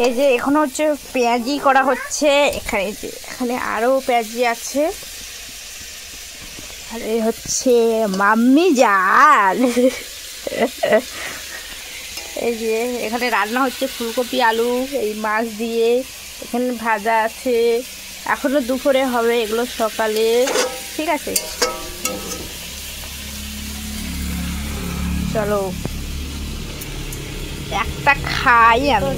এই যে এখন হচ্ছে পেঁয়াজি করা হচ্ছে। এখানে আরো পেঁয়াজি আছে। আর এই হচ্ছে মাম্মি জাল। এই যে এখানে রান্না হচ্ছে ফুলকপি আলু এই মাছ দিয়ে। এখানে ভাজা আছে, এখনো দুপুরে হবে, এগুলো সকালে। ঠিক আছে, চলো একটা খাই আমি।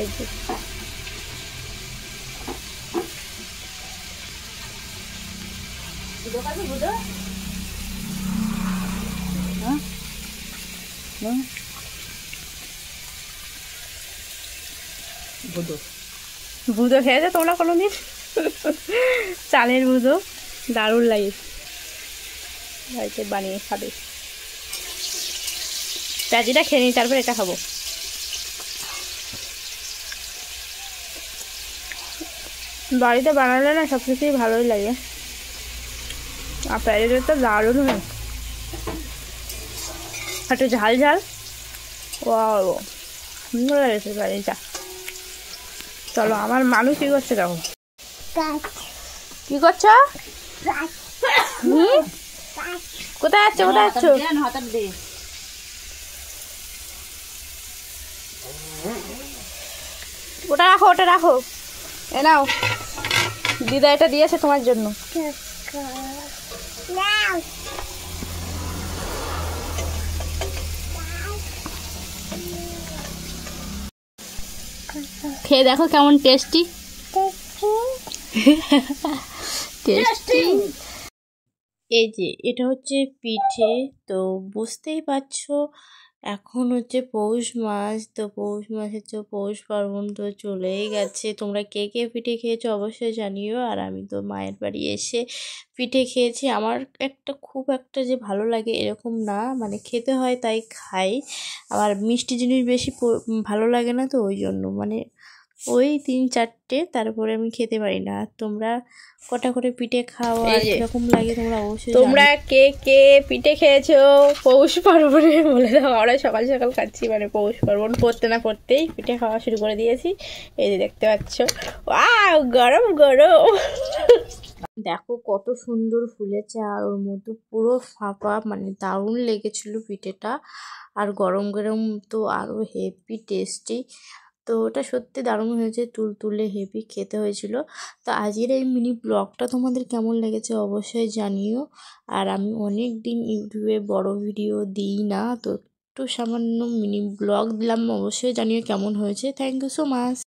এই যে বুদো খেয়েছো তোমরা কোনোদিন? চালের বুদো দারুণ লাগে, বাড়িতে বানিয়ে খাবে। পেঁয়াজিটা খেয়ে নিই, তারপর এটা খাবো। বাড়িতে বানালে না সব কিছুই ভালোই লাগে। আর পেঁয়াজিটা তো দারুণ হয়, একটু ঝাল ঝাল। ও সুন্দর লাগছে পেঁয়াজিটা। চলো, আমার মানুষ কি করছে দেখো। কি করছো? কোথায় যাচ্ছ? কোথায় যাচ্ছ? ওটা রাখো, ওটা রাখো। এ নাও, দিদা এটা দিয়েছে তোমার জন্য। খেয়ে দেখো কেমন টেস্টি। টেস্টি। এই যে এটা হচ্ছে পিঠে। তো বুঝতেই পারছো এখন হচ্ছে পৌষ মাস। তো পৌষ মাস হচ্ছে পৌষ পার্বণ তো চলেই গেছে। তোমরা কে কে পিঠে খেয়েছো অবশ্যই জানিও। আর আমি তো মায়ের বাড়ি এসে পিঠে খেয়েছি। আমার খুব একটা যে ভালো লাগে এরকম না, মানে খেতে হয় তাই খাই। আমার মিষ্টি জিনিস বেশি ভালো লাগে না, তো ওই জন্য মানে ওই 3-4টে, তারপরে আমি খেতে পারি না। আর তোমরা কটা করে পিঠে খাও আর কিরকম লাগে তোমরা অবশ্যই। তোমরা কে কে পিঠে খেয়েছো পৌষ পার্বণে বলে দাও। আমরা সকাল সকাল খাচ্ছি, মানে পৌষ পার্বণ পড়তে না পড়তেই পিঠে খাওয়া শুরু করে দিয়েছি। এই যে দেখতে পাচ্ছ, গরম গরম। দেখো কত সুন্দর ফুলেছে, আর ওর মধ্যে পুরো ফাঁপা, মানে দারুণ লেগেছিল পিঠেটা। আর গরম গরম তো আরও হেভি টেস্টি। তো ওটা সত্যি দারুণ হয়েছে, তুলতুলে হেভি খেতে হয়েছিল। তো আজকের এই মিনি ব্লগটা তোমাদের কেমন লেগেছে অবশ্যই জানিও। আর আমি অনেক দিন ইউটিউবে বড় ভিডিও দিই না, তো একটু সামান্য মিনি ব্লগ দিলাম, অবশ্যই জানিও কেমন হয়েছে। Thank you so much.